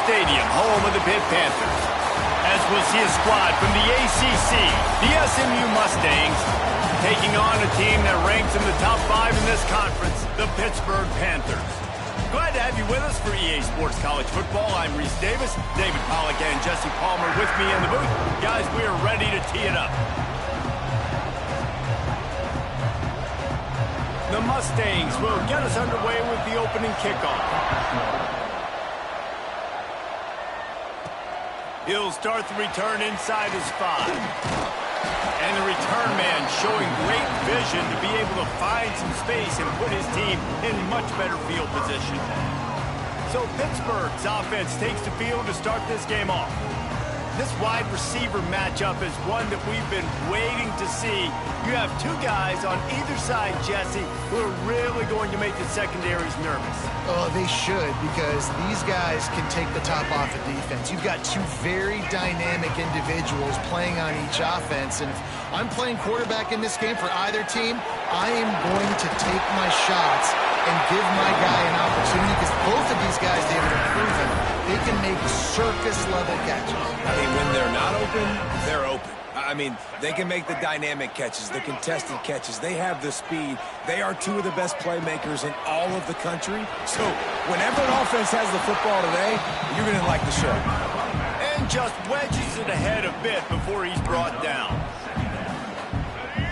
Stadium, home of the Pitt Panthers. As we'll see a squad from the ACC, the SMU Mustangs, taking on a team that ranks in the top 5 in this conference, the Pittsburgh Panthers. Glad to have you with us for EA Sports College Football. I'm Reese Davis, David Pollack and Jesse Palmer with me in the booth. Guys, we are ready to tee it up. The Mustangs will get us underway with the opening kickoff. He'll start the return inside his 5. And the return man showing great vision to be able to find some space and put his team in much better field position. So Pittsburgh's offense takes the field to start this game off. This wide receiver matchup is one that we've been waiting to see. You have two guys on either side, Jesse, who are really going to make the secondaries nervous. Oh, they should, because these guys can take the top off of defense. You've got two very dynamic individuals playing on each offense, and if I'm playing quarterback in this game for either team, I am going to take my shots and give my guy an opportunity, because both of these guys, David, have proven they can make circus-level catches. I mean, when they're not open, they're open. I mean, they can make the dynamic catches, the contested catches. They have the speed. They are two of the best playmakers in all of the country. So whenever an offense has the football today, you're going to like the show. And just wedges it ahead a bit before he's brought down.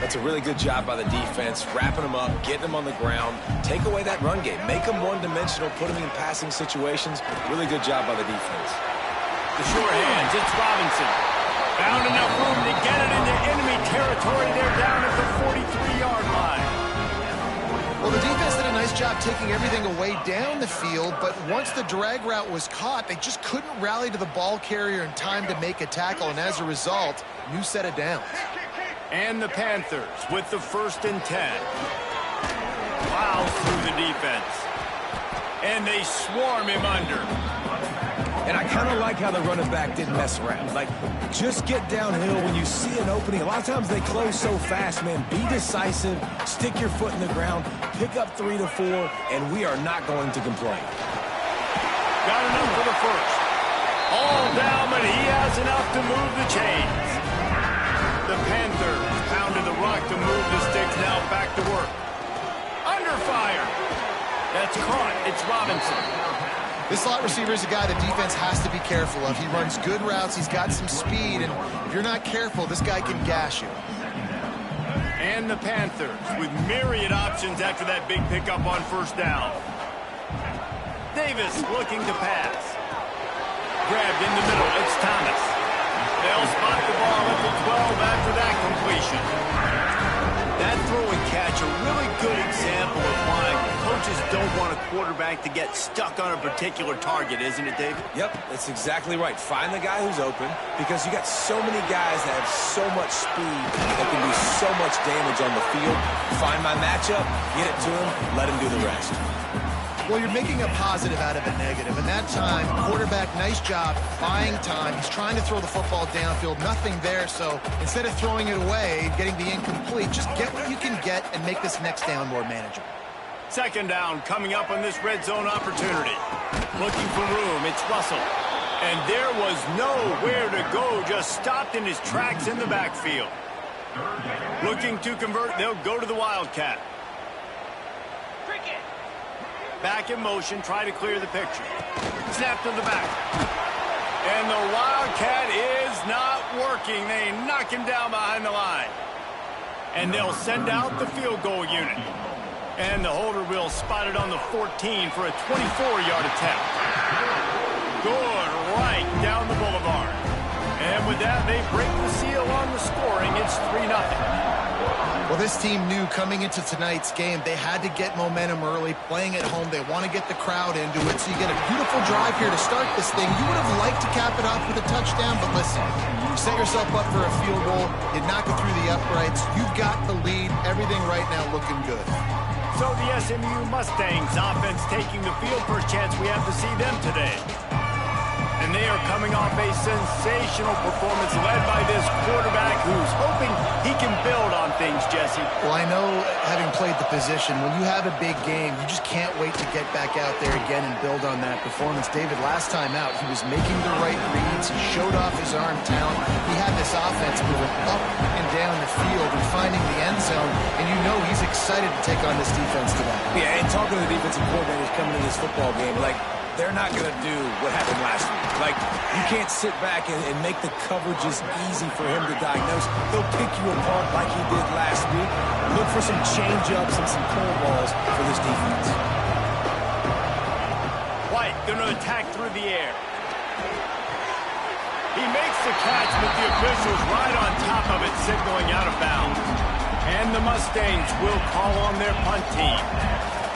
That's a really good job by the defense, wrapping them up, getting them on the ground, take away that run game, make them one-dimensional, put them in passing situations. Really good job by the defense. The short hands, it's Robinson. Found enough room to get it into enemy territory. They're down at the 43-yard line. Well, the defense did a nice job taking everything away down the field, but once the drag route was caught, they just couldn't rally to the ball carrier in time to make a tackle, and as a result, new set of downs. And the Panthers with the 1st and 10. Plows through the defense. And they swarm him under. And I kind of like how the running back didn't mess around. Like, just get downhill when you see an opening. A lot of times they close so fast, man. Be decisive, stick your foot in the ground, pick up 3 to 4, and we are not going to complain. Got enough for the 1st. All down, but he has enough to move the chains. The Panthers pounded the rock to move the sticks, now back to work. Under fire. That's caught. It's Robinson. This slot receiver is a guy the defense has to be careful of. He runs good routes. He's got some speed, and if you're not careful, this guy can gash you. And the Panthers with myriad options after that big pickup on 1st down. Davis looking to pass. Grabbed in the middle. It's Thomas. They'll spot the ball at the 12 after that completion. That throw and catch, a really good example of why coaches don't want a quarterback to get stuck on a particular target, isn't it, David? Yep, that's exactly right. Find the guy who's open, because you got so many guys that have so much speed that can do so much damage on the field. Find my matchup, get it to him, let him do the rest. Well, you're making a positive out of a negative. And that time, quarterback, nice job, buying time. He's trying to throw the football downfield. Nothing there, so instead of throwing it away, getting the incomplete, just get what you can get and make this next down more manageable. 2nd down coming up on this red zone opportunity. Looking for room, it's Russell. And there was nowhere to go, just stopped in his tracks in the backfield. Looking to convert, they'll go to the Wildcat. Back in motion, try to clear the picture. Snap to the back. And the Wildcat is not working. They knock him down behind the line. And they'll send out the field goal unit. And the holder will spot it on the 14 for a 24-yard attempt. Good right down the boulevard. And with that, they break the seal on the scoring. It's 3-0. Well, this team knew coming into tonight's game they had to get momentum early, playing at home. They want to get the crowd into it, so you get a beautiful drive here to start this thing. You would have liked to cap it off with a touchdown, but listen, you set yourself up for a field goal, did not go through the uprights. You've got the lead, everything right now looking good. So the SMU Mustangs offense taking the field. First chance we have to see them today. And they are coming off a sensational performance led by this quarterback who's hoping he can build on things, Jesse. Well, I know, having played the position, when you have a big game, you just can't wait to get back out there again and build on that performance. David, last time out, he was making the right reads. He showed off his arm talent. He had this offense moving up and down the field and finding the end zone. And you know he's excited to take on this defense today. Yeah, and talking to the defensive coordinators coming into this football game, like, they're not going to do what happened last week. Like, you can't sit back and make the coverages easy for him to diagnose. He'll pick you apart like he did last week. Look for some change-ups and some curveballs for this defense. White going to attack through the air. He makes the catch, but the officials right on top of it, signaling out of bounds. And the Mustangs will call on their punt team.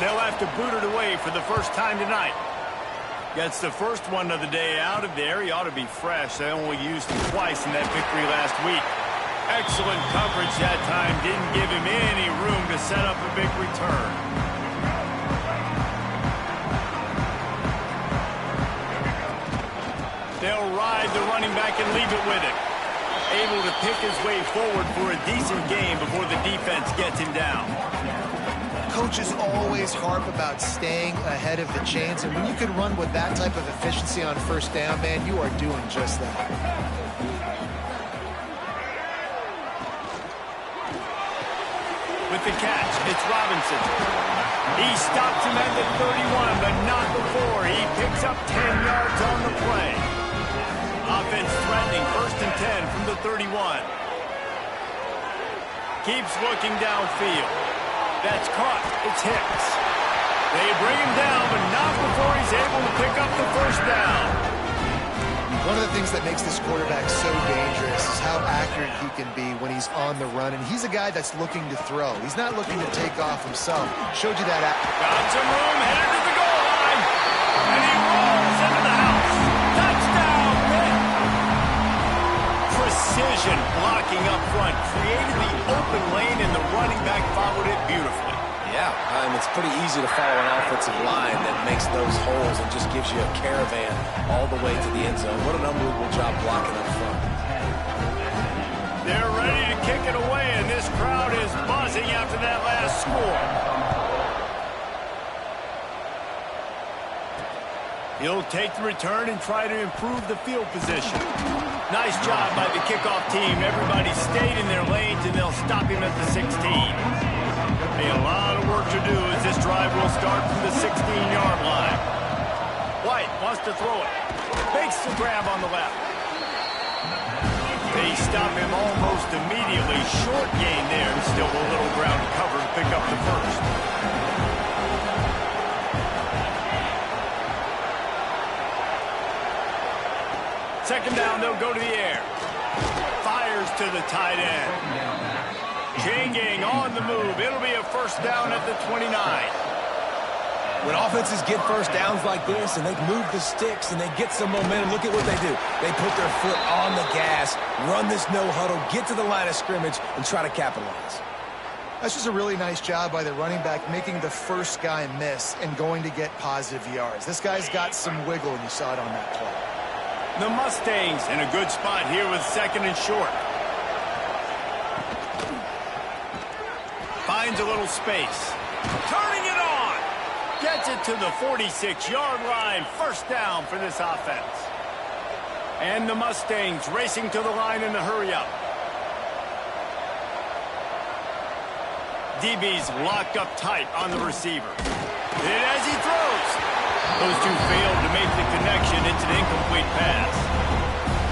They'll have to boot it away for the first time tonight. Gets the first one of the day out of there. He ought to be fresh. They only used him twice in that victory last week. Excellent coverage that time. Didn't give him any room to set up a big return. They'll ride the running back and leave it with him. Able to pick his way forward for a decent game before the defense gets him down. Coaches always harp about staying ahead of the chains, and when you can run with that type of efficiency on first down, man, you are doing just that. With the catch, it's Robinson. He stops him at the 31, but not before. He picks up 10 yards on the play. Offense threatening, 1st and 10 from the 31. Keeps looking downfield. That's caught. It's Hicks. They bring him down, but not before he's able to pick up the first down. One of the things that makes this quarterback so dangerous is how accurate he can be when he's on the run. And he's a guy that's looking to throw. He's not looking to take off himself. Showed you that. Got some room, headed to the goal line. And he rolls into the house. Touchdown, Pitt. Precision blocking up front. Created the open lane, and the running back followed it beautifully. Yeah, it's pretty easy to follow an offensive line that makes those holes and just gives you a caravan all the way to the end zone. What an unbelievable job blocking up front. They're ready to kick it away, and this crowd is buzzing after that last score. He'll take the return and try to improve the field position. Nice job by the kickoff team. Everybody stayed in their lanes, and they'll stop him at the 16. A lot of work to do as this drive will start from the 16-yard line. White wants to throw it. Makes the grab on the left. They stop him almost immediately. Short gain there. Still a little ground to cover to pick up the first. Second down, they'll go to the air. Fires to the tight end. Chain gang on the move. It'll be a first down at the 29. When offenses get first downs like this and they move the sticks and they get some momentum, look at what they do. They put their foot on the gas, run this no huddle, get to the line of scrimmage, and try to capitalize. That's just a really nice job by the running back, making the first guy miss and going to get positive yards. This guy's got some wiggle, and you saw it on that play. The Mustangs in a good spot here with 2nd and short. Finds a little space. Turning it on. Gets it to the 46-yard line. First down for this offense. And the Mustangs racing to the line in a hurry-up. DB's locked up tight on the receiver. And as he throws, those two failed to make the connection. It's an incomplete pass.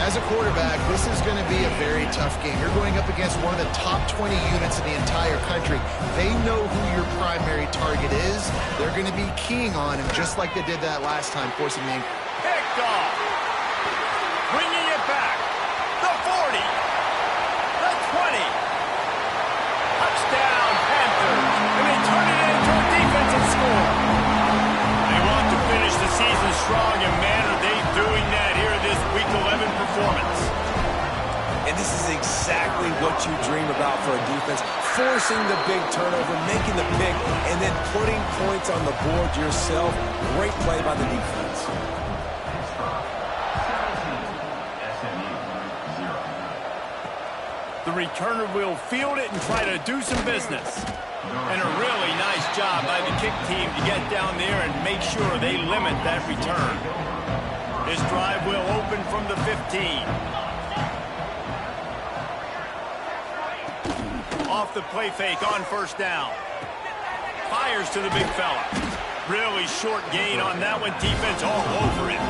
As a quarterback, this is going to be a very tough game. You're going up against one of the top 20 units in the entire country. They know who your primary target is. They're going to be keying on him just like they did that last time, forcing the picked off. you dream about for a defense. Forcing the big turnover, making the pick, and then putting points on the board yourself. Great play by the defense. The returner will field it and try to do some business. And a really nice job by the kick team to get down there and make sure they limit that return. This drive will open from the 15. Off the play fake on first down. Fires to the big fella. Really short gain on that one. Defense all over it.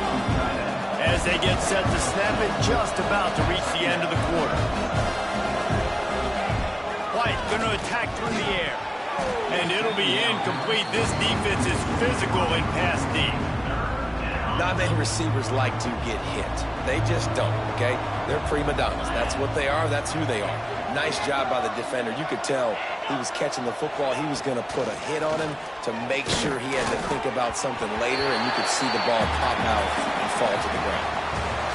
As they get set to snap it, just about to reach the end of the quarter. White going to attack through the air. And it'll be incomplete. This defense is physical in pass deep. Not many receivers like to get hit. They just don't, okay? They're prima donnas. That's what they are. That's who they are. Nice job by the defender. You could tell he was catching the football. He was going to put a hit on him to make sure he had to think about something later, and you could see the ball pop out and fall to the ground.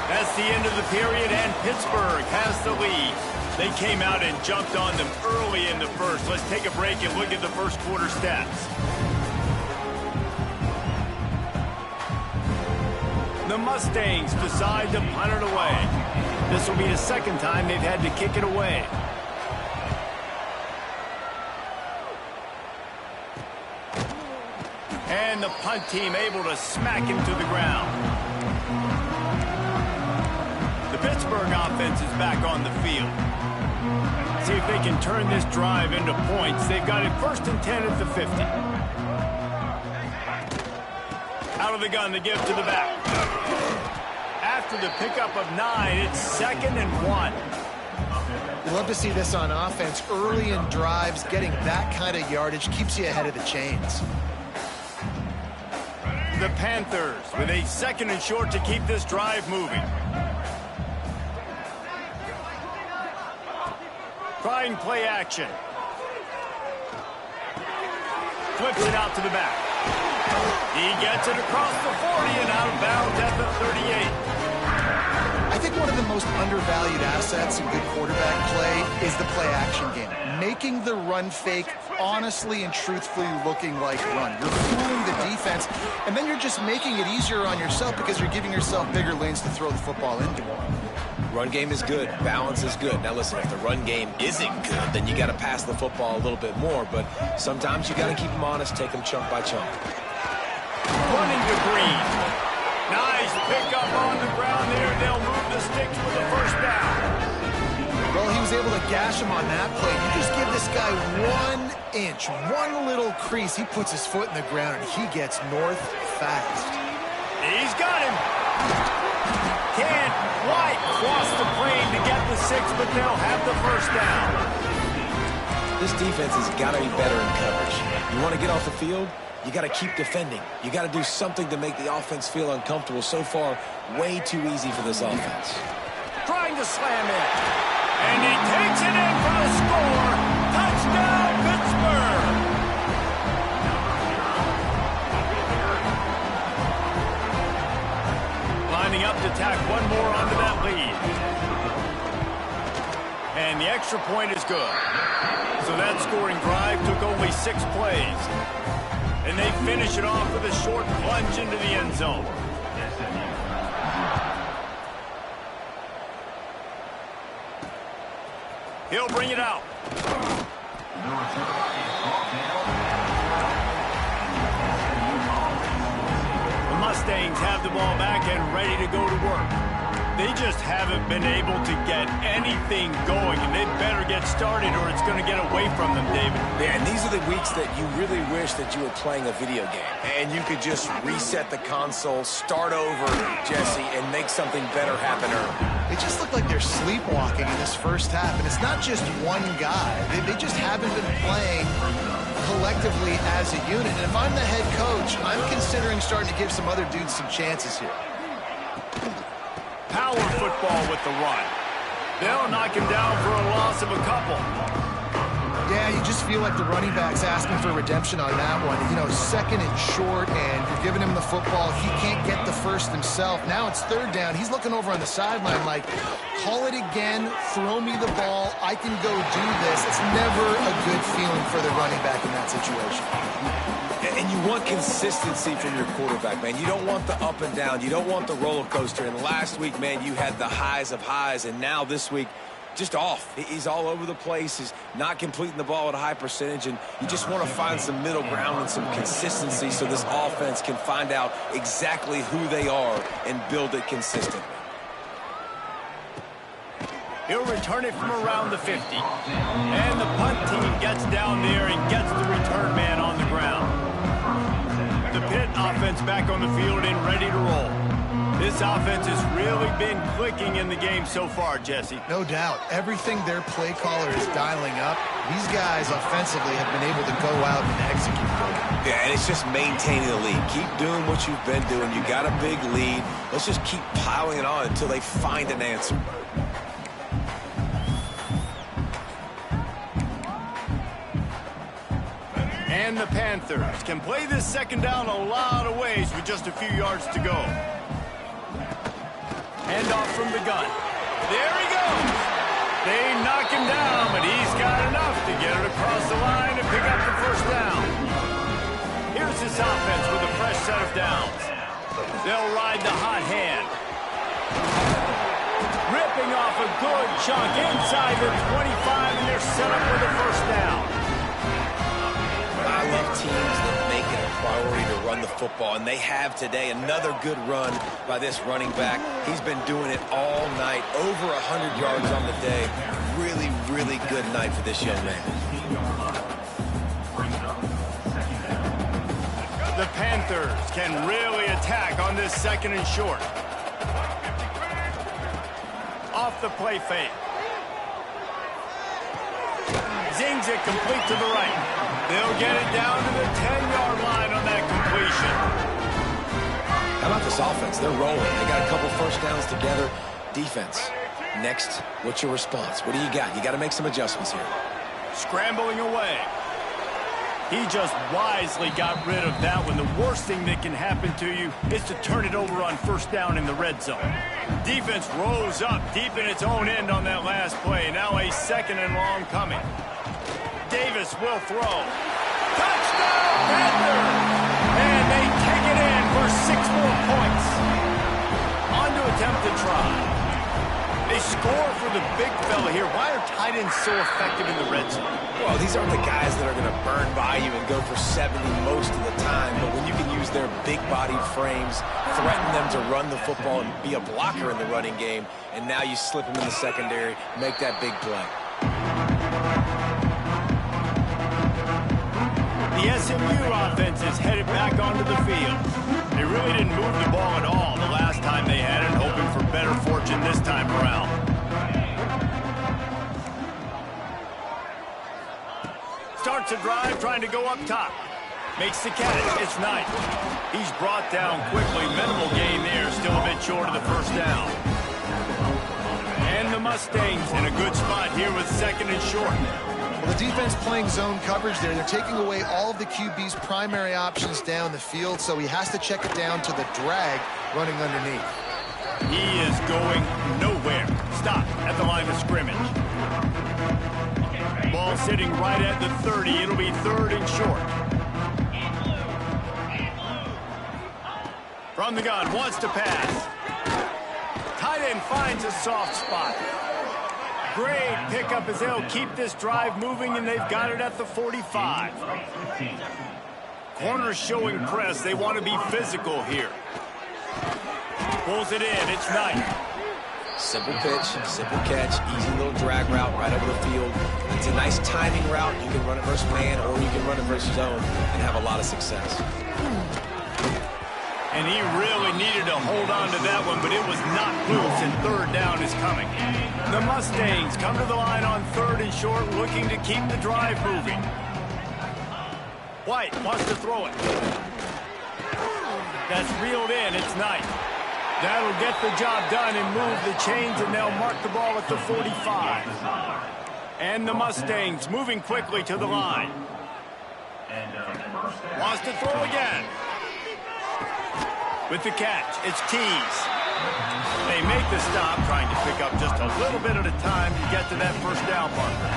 That's the end of the period, and Pittsburgh has the lead. They came out and jumped on them early in the first. Let's take a break and look at the first quarter stats. The Mustangs decide to punt it away. This will be the second time they've had to kick it away. And the punt team able to smack him to the ground. The Pittsburgh offense is back on the field. See if they can turn this drive into points. They've got it 1st and 10 at the 50. Out of the gun, the give to the back. After the pickup of 9, it's 2nd and 1. You love to see this on offense. Early in drives, getting that kind of yardage keeps you ahead of the chains. The Panthers with a 2nd and short to keep this drive moving. Trying play action. Flips it out to the back. He gets it across the 40 and out of bounds at the 38. I think one of the most undervalued assets in good quarterback play is the play action game. Making the run fake honestly and truthfully looking like run. You're fooling the defense, and then you're just making it easier on yourself because you're giving yourself bigger lanes to throw the football into. Run game is good. Balance is good. Now listen, if the run game isn't good, then you got to pass the football a little bit more. But sometimes you got to keep them honest, take them chunk by chunk. Running to Green. Nice pickup on the ground there. They'll move the sticks with the first down. Well, he was able to gash him on that play. You just give this guy 1 inch, one little crease. He puts his foot in the ground, and he gets north fast. He's got him. Can't quite cross the plane to get the 6, but they'll have the first down. This defense has got to be better in coverage. You want to get off the field? You got to keep defending. You got to do something to make the offense feel uncomfortable. So far, way too easy for this offense. Trying to slam it. And he takes it in for the score. Touchdown, Pittsburgh. Lining up to tack one more onto that lead. And the extra point is good. So that scoring drive took only 6 plays. And they finish it off with a short plunge into the end zone. He'll bring it out. The Mustangs have the ball back and ready to go to work. They just haven't been able to get anything going, and they better get started or it's going to get away from them, David. Yeah, and these are the weeks that you really wish that you were playing a video game and you could just reset the console, start over, Jesse, and make something better happen early. They just look like they're sleepwalking in this first half, and it's not just one guy. They just haven't been playing collectively as a unit. And if I'm the head coach, I'm considering starting to give some other dudes some chances here. Power football with the run. They'll knock him down for a loss of a couple. Yeah, you just feel like the running back's asking for redemption on that one. You know, second and short, and you're giving him the football. He can't get the first himself. Now it's third down. He's looking over on the sideline like, call it again, throw me the ball, I can go do this. It's never a good feeling for the running back in that situation. And you want consistency from your quarterback, man. You don't want the up and down. You don't want the roller coaster. And last week, man, you had the highs of highs, and now this week, just off. He's all over the place. He's not completing the ball at a high percentage, and you just want to find some middle ground and some consistency so this offense can find out exactly who they are and build it consistently. He'll return it from around the 50. And the punt team gets down there and gets the return man on the ground. The Pitt offense back on the field and ready to roll. This offense has really been clicking in the game so far, Jesse. No doubt. Everything their play caller is dialing up, these guys offensively have been able to go out and execute. Yeah, and it's just maintaining the lead. Keep doing what you've been doing. You got a big lead. Let's just keep piling it on until they find an answer. And the Panthers can play this second down a lot of ways with just a few yards to go. Hand off from the gun. There he goes. They knock him down, but he's got enough to get it across the line and pick up the first down. Here's this offense with a fresh set of downs. They'll ride the hot hand. Ripping off a good chunk inside the 25, and they're set up with a first down. I love teams that make it a priority to run the football, and they have today. Another good run by this running back. He's been doing it all night, over 100 yards on the day. Really, really good night for this young man. The Panthers can really attack on this second and short. Off the play fake. Zings it complete to the right. They'll get it down to the 10-yard line on that completion. How about this offense? They're rolling. They got a couple first downs together. Defense, next, what's your response? What do you got? You got to make some adjustments here. Scrambling away. He just wisely got rid of that one. The worst thing that can happen to you is to turn it over on first down in the red zone. Defense rose up deep in its own end on that last play. Now a second and long coming. Davis will throw. Touchdown, Panthers! And they take it in for 6 more points. On to attempt to try. They score for the big fella here. Why are tight ends so effective in the red zone? Well, these aren't the guys that are going to burn by you and go for 70 most of the time, but when you can use their big-bodied frames, threaten them to run the football and be a blocker in the running game, and now you slip them in the secondary, make that big play. The SMU offense is headed back onto the field. They really didn't move the ball at all the last time they had it, hoping for better fortune this time around. Starts a drive, trying to go up top. Makes the catch. It's Knight. He's brought down quickly. Minimal gain there, still a bit short of the first down. And the Mustangs in a good spot here with second and short. Well, the defense playing zone coverage there. They're taking away all of the QB's primary options down the field, so he has to check it down to the drag running underneath. He is going nowhere. Stop at the line of scrimmage. Ball sitting right at the 30. It'll be third and short. From the gun, wants to pass. Tight end finds a soft spot. Great pickup as they'll keep this drive moving, and they've got it at the 45. Corners showing press. They want to be physical here. Pulls it in. It's Knight. Simple pitch, simple catch, easy little drag route right over the field. It's a nice timing route. You can run it versus man, or you can run it versus zone and have a lot of success. And he really needed to hold on to that one, but it was not loose, and third down is coming. The Mustangs come to the line on third and short, looking to keep the drive moving. White wants to throw it. That's reeled in. It's Knight. That'll get the job done and move the chains, and they'll mark the ball at the 45. And the Mustangs moving quickly to the line. Wants to throw again. With the catch, it's Keys. They make the stop, trying to pick up just a little bit at a time to get to that first down marker.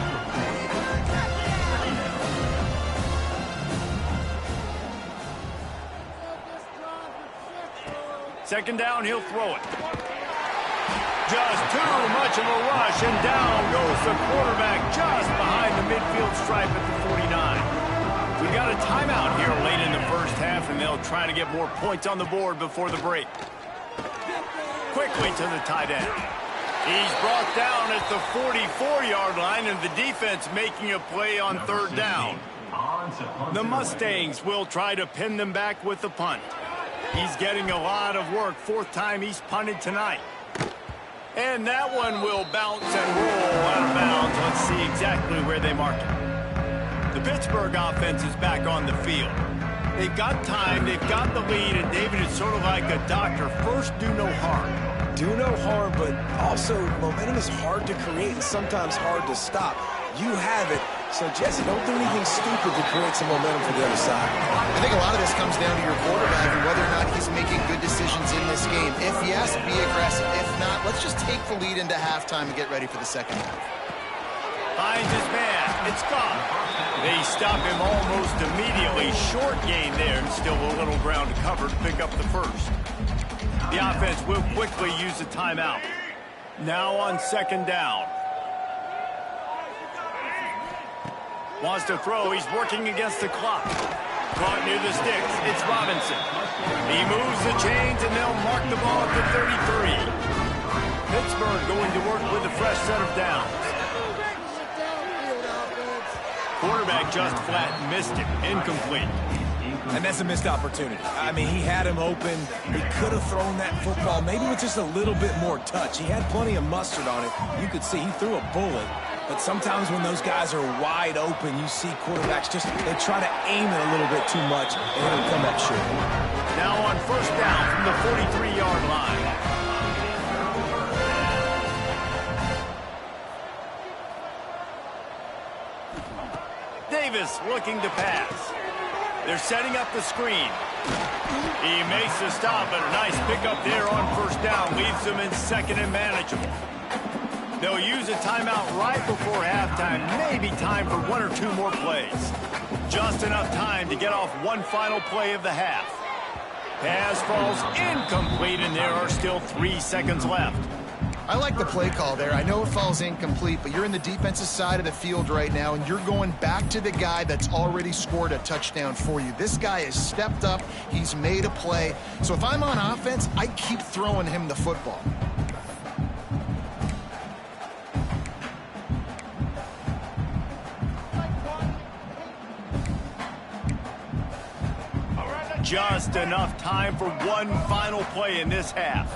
Second down, he'll throw it. Just too much of a rush, and down goes the quarterback just behind the midfield stripe at the 49. We got a timeout here late in the first half, and they'll try to get more points on the board before the break. Quickly to the tight end. He's brought down at the 44-yard line, and the defense making a play on third down. The Mustangs will try to pin them back with the punt. He's getting a lot of work. Fourth time he's punted tonight. And that one will bounce and roll out of bounds. Let's see exactly where they mark it. The Pittsburgh offense is back on the field. They've got time, they've got the lead, and David is sort of like a doctor. First, do no harm. Do no harm, but also momentum is hard to create and sometimes hard to stop. You have it, so Jesse, don't do anything stupid to create some momentum for the other side. I think a lot of this comes down to your quarterback and whether or not he's making good decisions in this game. If yes, be aggressive. If not, let's just take the lead into halftime and get ready for the second half. Finds his man. It's gone. They stop him almost immediately. Short gain there, and still a little ground to cover to pick up the first. The offense will quickly use a timeout. Now on second down. Wants to throw. He's working against the clock. Caught near the sticks. It's Robinson. He moves the chains, and they'll mark the ball at the 33. Pittsburgh going to work with a fresh set of downs. Quarterback just flat missed it. Incomplete. And that's a missed opportunity. I mean, he had him open. He could have thrown that football maybe with just a little bit more touch. He had plenty of mustard on it. You could see he threw a bullet. But sometimes when those guys are wide open, you see quarterbacks just, they try to aim it a little bit too much, and it'll come up short. Now on first down from the 43-yard line. Davis looking to pass. They're setting up the screen. He makes the stop, but a nice pickup there on first down. Leaves them in second and manageable. They'll use a timeout right before halftime. Maybe time for one or two more plays. Just enough time to get off one final play of the half. Pass falls incomplete, and there are still 3 seconds left. I like the play call there. I know it falls incomplete, but you're in the defensive side of the field right now, and you're going back to the guy that's already scored a touchdown for you. This guy has stepped up. He's made a play. So if I'm on offense, I keep throwing him the football. Just enough time for one final play in this half.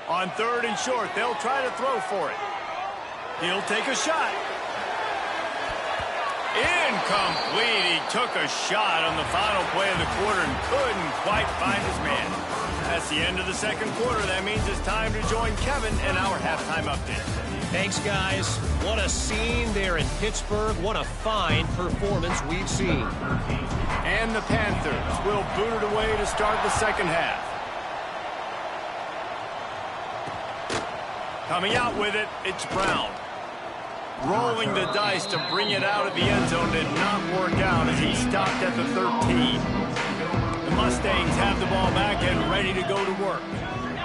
On third and short, they'll try to throw for it. He'll take a shot. Incomplete. He took a shot on the final play of the quarter and couldn't quite find his man. That's the end of the second quarter. That means it's time to join Kevin in our halftime update. Thanks, guys. What a scene there in Pittsburgh. What a fine performance we've seen. And the Panthers will boot it away to start the second half. Coming out with it, it's Brown. Rolling the dice to bring it out of the end zone did not work out as he stopped at the 13. The Mustangs have the ball back and ready to go to work.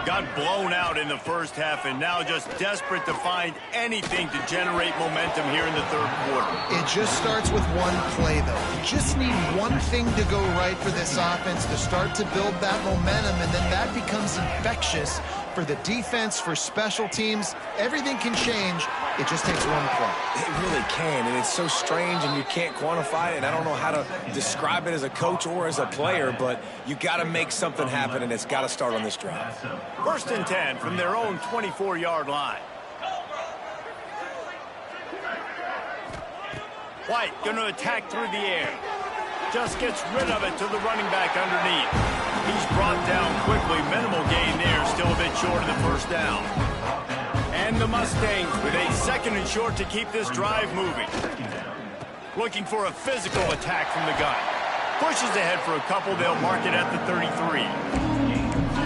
Got blown out in the first half and now just desperate to find anything to generate momentum here in the third quarter. It just starts with one play, though. You just need one thing to go right for this offense to start to build that momentum, and then that becomes infectious for the defense, for special teams. Everything can change. It just takes one play. It really can, and it's so strange, and you can't quantify it, and I don't know how to describe it as a coach or as a player, but you got to make something happen, and it's got to start on this drive. First and 10 from their own 24-yard line. White going to attack through the air. Just gets rid of it to the running back underneath. He's brought down quickly. Minimal gain there. Still a bit short of the first down. And the Mustangs with a 2nd and short to keep this drive moving. Looking for a physical attack from the gun. Pushes ahead for a couple. They'll mark it at the 33.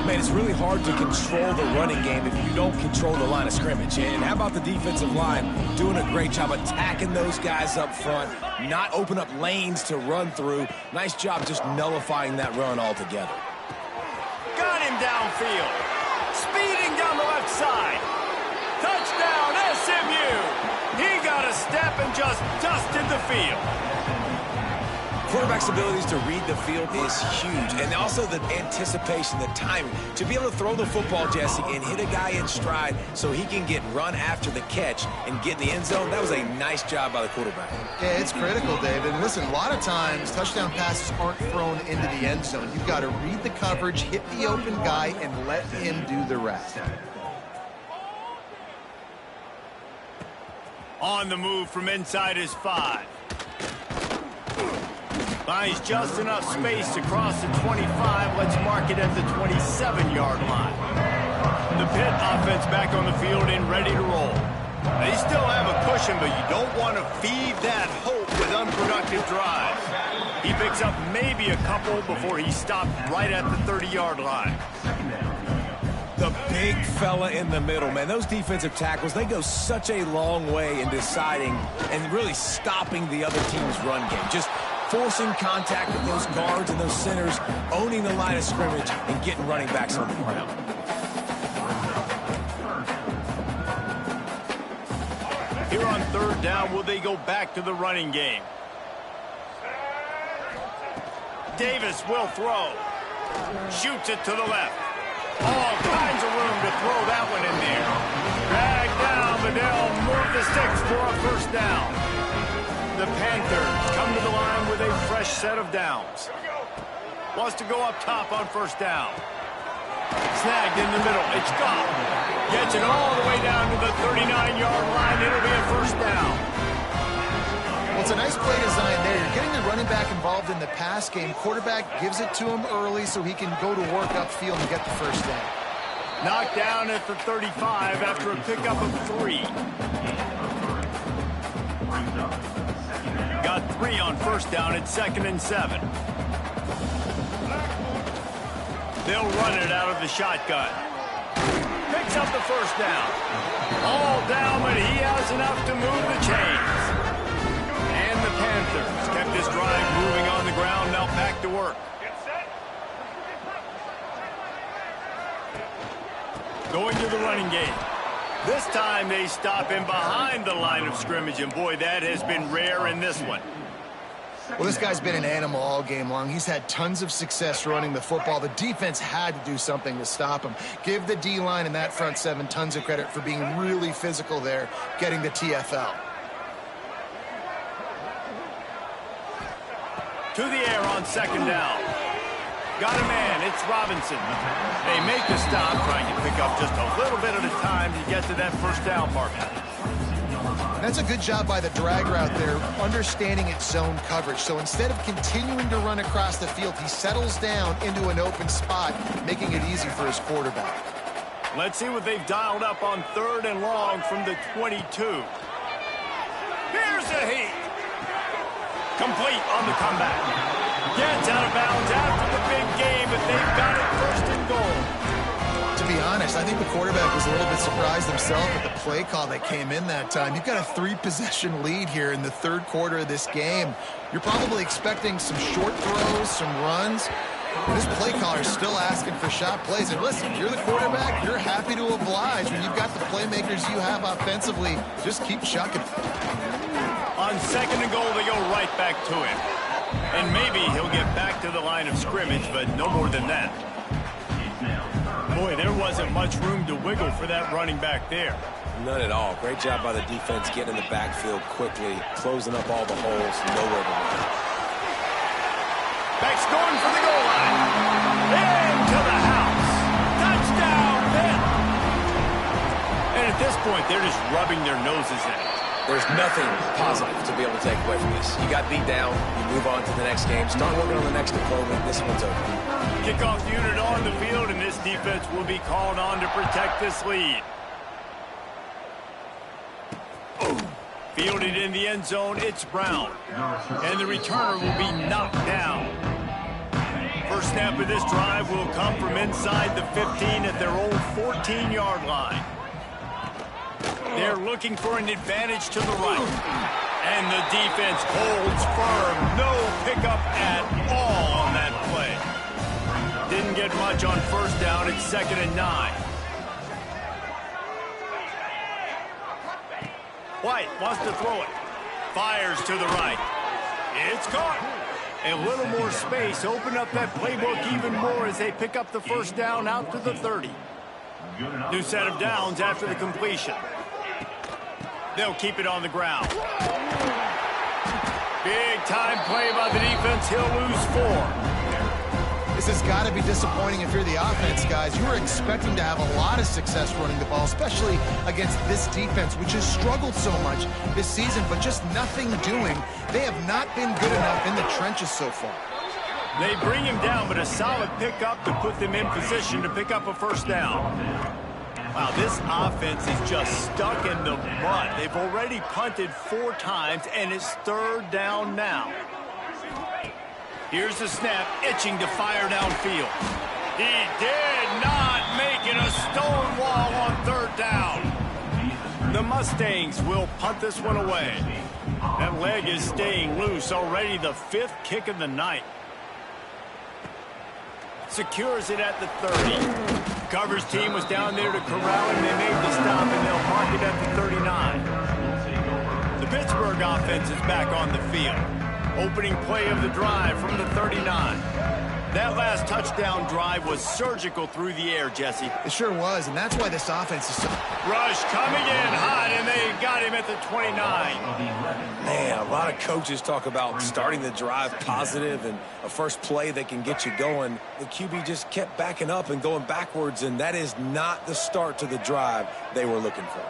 Man, it's really hard to control the running game if you don't control the line of scrimmage. And how about the defensive line doing a great job attacking those guys up front, not open up lanes to run through. Nice job just nullifying that run altogether. Got him downfield. Speeding down the left side. Touchdown, SMU. He got a step and just dusted the field. Quarterback's abilities to read the field is huge, and also the anticipation, the timing. To be able to throw the football, Jesse, and hit a guy in stride so he can get run after the catch and get in the end zone, that was a nice job by the quarterback. Yeah, it's critical, David. And listen, a lot of times touchdown passes aren't thrown into the end zone. You've got to read the coverage, hit the open guy, and let him do the rest. On the move from inside his 5. Finds just enough space to cross the 25. Let's mark it at the 27-yard line. The Pitt offense back on the field and ready to roll. They still have a cushion, but you don't want to feed that hope with unproductive drives. He picks up maybe a couple before he stopped right at the 30-yard line. The big fella in the middle, man. Those defensive tackles, they go such a long way in deciding and really stopping the other team's run game. Just forcing contact with those guards and those centers, owning the line of scrimmage, and getting running backs on the ground. Here on 3rd down, will they go back to the running game? Davis will throw. Shoots it to the left. All kinds of room to throw that one in there. Dragged down, but they'll move the sticks for a 1st down. The Panthers come to the line with a fresh set of downs. Wants to go up top on 1st down. Snagged in the middle. It's gone. Gets it all the way down to the 39-yard line. It'll be a 1st down. Well, it's a nice play design there. You're getting the running back involved in the pass game. Quarterback gives it to him early so he can go to work upfield and get the 1st down. Knocked down at the 35 after a pickup of 3. Got 3 on 1st down at 2nd and 7. They'll run it out of the shotgun. Picks up the 1st down. All down, but he has enough to move the chains. And the Panthers kept this drive moving on the ground. Now back to work. Going to the running game. This time they stop him behind the line of scrimmage, and boy, that has been rare in this one. Well, this guy's been an animal all game long. He's had tons of success running the football. The defense had to do something to stop him. Give the D-line and that front 7 tons of credit for being really physical there, getting the TFL. To the air on 2nd down. Got a man, it's Robinson. They make the stop, trying to pick up just a little bit at a time to get to that 1st down mark. That's a good job by the drag route there, understanding its zone coverage. So instead of continuing to run across the field, he settles down into an open spot, making it easy for his quarterback. Let's see what they've dialed up on 3rd and long from the 22. Here's a heat. Complete on the comeback. Gets out of bounds after the big game, but they've got it 1st and goal. To be honest, I think the quarterback was a little bit surprised himself at the play call that came in that time. You've got a 3-possession lead here in the 3rd quarter of this game. You're probably expecting some short throws, some runs. And this play caller is still asking for shot plays. And listen, if you're the quarterback, you're happy to oblige. When you've got the playmakers you have offensively, just keep chucking. On 2nd and goal, they go right back to him. And maybe he'll get back to the line of scrimmage, but no more than that. Boy, there wasn't much room to wiggle for that running back there. None at all. Great job by the defense getting in the backfield quickly, closing up all the holes, nowhere to run. Back's going for the goal line. Into the house. Touchdown, Pitt. And at this point, they're just rubbing their noses in it. There's nothing positive to be able to take away from this. You got beat down, you move on to the next game, start working on the next opponent. This one's over. Kickoff unit on the field, and this defense will be called on to protect this lead. Fielded in the end zone, it's Brown. And the returner will be knocked down. First snap of this drive will come from inside the 15 at their own 14-yard line. They're looking for an advantage to the right. And the defense holds firm. No pickup at all on that play. Didn't get much on first down. It's 2nd and 9. White wants to throw it. Fires to the right. It's caught. A little more space. Open up that playbook even more as they pick up the first down out to the 30. New set of downs after the completion. They'll keep it on the ground. Big time play by the defense. He'll lose 4. This has got to be disappointing if you're the offense, guys. You were expecting to have a lot of success running the ball, especially against this defense, which has struggled so much this season, but just nothing doing. They have not been good enough in the trenches so far. They bring him down, but a solid pickup to put them in position to pick up a first down. Wow, this offense is just stuck in the mud. They've already punted 4 times, and it's 3rd down now. Here's the snap, itching to fire downfield. He did not make it a stone wall on 3rd down. The Mustangs will punt this one away. That leg is staying loose, already the 5th kick of the night. Secures it at the 30. Coverage team was down there to corral him. They made the stop, and they'll mark it at the 39. The Pittsburgh offense is back on the field. Opening play of the drive from the 39. That last touchdown drive was surgical through the air, Jesse. It sure was, and that's why this offense is so... Rush coming in hot, and they got him at the 29. Man, a lot of coaches talk about starting the drive positive and a first play that can get you going. The QB just kept backing up and going backwards, and that is not the start to the drive they were looking for.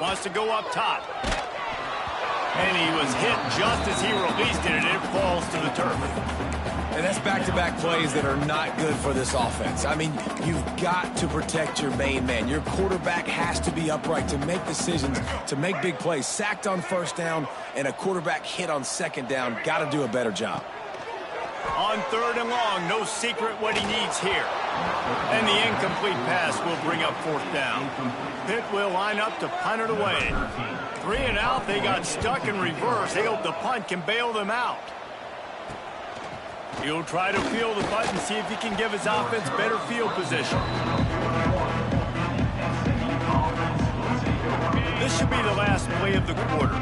Wants to go up top. And he was hit just as he released it, and it falls to the turf. And that's back-to-back plays that are not good for this offense. I mean, you've got to protect your main man. Your quarterback has to be upright to make decisions, to make big plays. Sacked on first down and a quarterback hit on second down. Got to do a better job. On 3rd and long, no secret what he needs here. And the incomplete pass will bring up 4th down. Pitt will line up to punt it away. 3 and out, they got stuck in reverse. They hope the punt can bail them out. He'll try to feel the punt and see if he can give his offense better field position. This should be the last play of the quarter.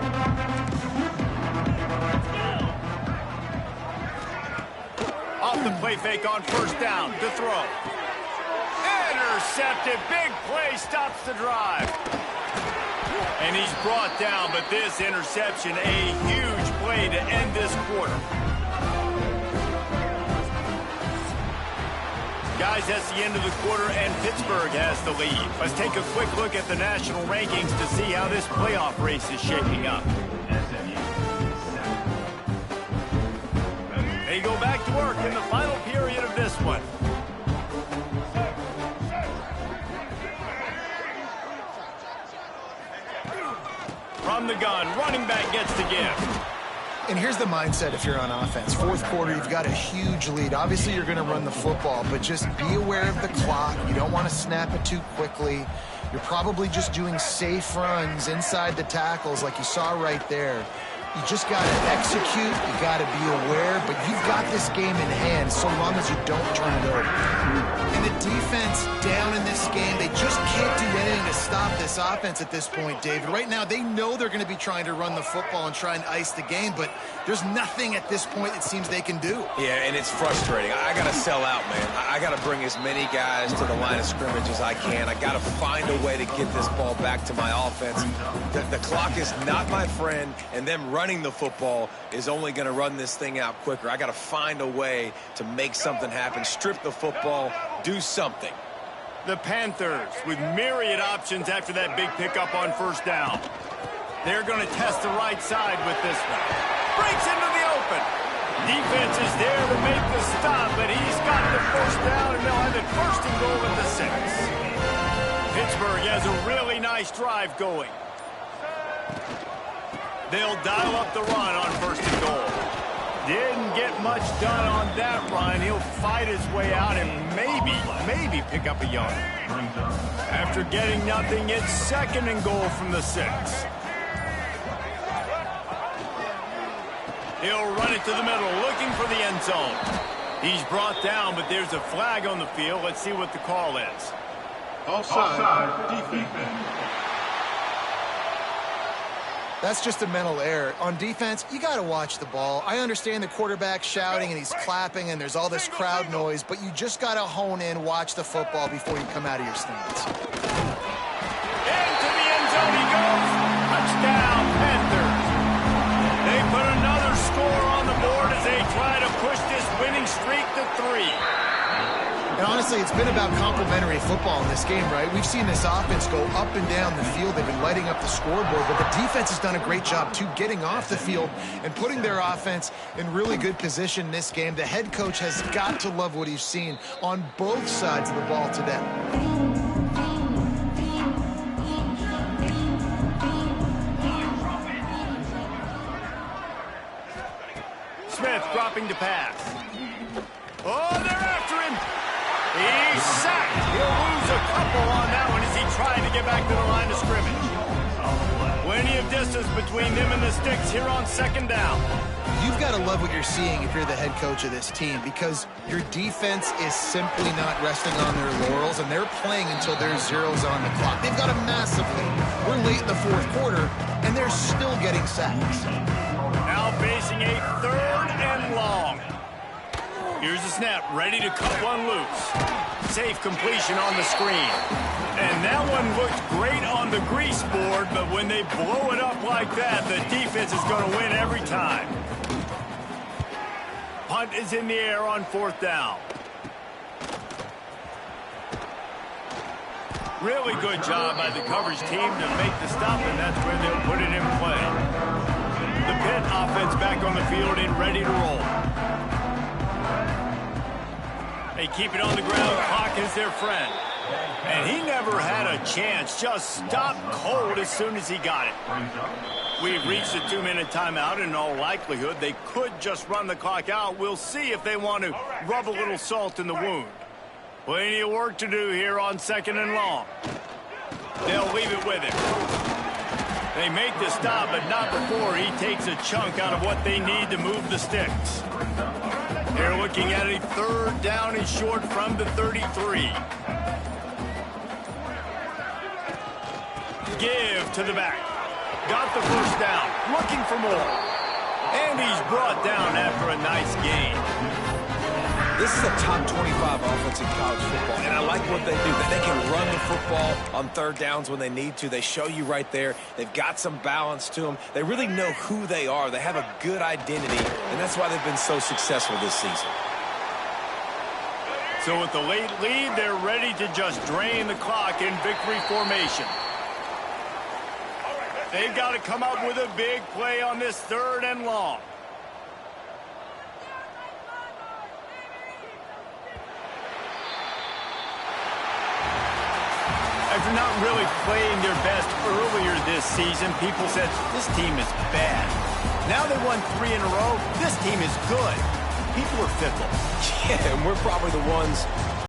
Off the play fake on first down to throw. Intercepted. Big play stops the drive. And he's brought down, but this interception, a huge play to end this quarter. Guys, that's the end of the quarter, and Pittsburgh has the lead. Let's take a quick look at the national rankings to see how this playoff race is shaping up. They go back to work in the final period of this one. From the gun, running back gets the give. And here's the mindset if you're on offense. 4th quarter, you've got a huge lead. Obviously, you're going to run the football, but just be aware of the clock. You don't want to snap it too quickly. You're probably just doing safe runs inside the tackles like you saw right there. You just got to execute. You got to be aware, but you've got this game in hand so long as you don't turn it over. And the defense down in this game, they just can't do anything to stop this offense at this point, David. Right now, they know they're going to be trying to run the football and try and ice the game, but there's nothing at this point it seems they can do. Yeah, and it's frustrating. I got to sell out, man. I got to bring as many guys to the line of scrimmage as I can. I got to find a way to get this ball back to my offense. The clock is not my friend, and them running the football is only going to run this thing out quicker. I got to find a way to make something happen, strip the football, do something. The Panthers with myriad options after that big pickup on first down. They're going to test the right side with this one. Breaks into the open. Defense is there to make the stop, but he's got the first down, and they'll have it 1st and goal at the 6. Pittsburgh has a really nice drive going. They'll dial up the run on 1st and goal. Didn't get much done on that run. He'll fight his way out and maybe pick up a yard. After getting nothing, it's 2nd and goal from the 6. He'll run it to the middle, looking for the end zone. He's brought down, but there's a flag on the field. Let's see what the call is. Offside, defense. That's just a mental error. On defense, you got to watch the ball. I understand the quarterback shouting and he's clapping and there's all this crowd noise, but you just got to hone in, watch the football before you come out of your stance. Into the end zone he goes. Touchdown, Panthers. They put another score on the board as they try to push this winning streak to 3. And honestly, it's been about complementary football in this game, right? We've seen this offense go up and down the field. They've been lighting up the scoreboard, but the defense has done a great job, too, getting off the field and putting their offense in really good position in this game. The head coach has got to love what he's seen on both sides of the ball today. Smith dropping to pass. Oh, they're after him. He's sacked. He'll lose a couple on that one as he tried to get back to the line of scrimmage. Plenty of distance between them and the sticks here on 2nd down. You've got to love what you're seeing if you're the head coach of this team, because your defense is simply not resting on their laurels, and they're playing until there's zeros on the clock. They've got a massive lead. We're late in the 4th quarter, and they're still getting sacks. Now facing a 3rd and long. Here's the snap, ready to cut one loose. Safe completion on the screen. And that one looked great on the grease board, but when they blow it up like that, the defense is going to win every time. Punt is in the air on 4th down. Really good job by the coverage team to make the stop, and that's where they'll put it in play. The Pitt offense back on the field and ready to roll. They keep it on the ground. Clock is their friend. And he never had a chance. Just stopped cold as soon as he got it. We've reached the 2-minute timeout, and in all likelihood, they could just run the clock out. We'll see if they want to rub a little salt in the wound. Plenty of work to do here on 2nd and long. They'll leave it with him. They make the stop, but not before he takes a chunk out of what they need to move the sticks. They're looking at a 3rd down and short from the 33. Give to the back. Got the 1st down. Looking for more. And he's brought down after a nice gain. This is a top 25 offense in college football, and I like what they do. They can run the football on 3rd downs when they need to. They show you right there. They've got some balance to them. They really know who they are. They have a good identity, and that's why they've been so successful this season. So with the late lead, they're ready to just drain the clock in victory formation. They've got to come up with a big play on this 3rd and long. After not really playing their best earlier this season, people said, this team is bad. Now they won 3 in a row. This team is good. People are fickle. Yeah, and we're probably the ones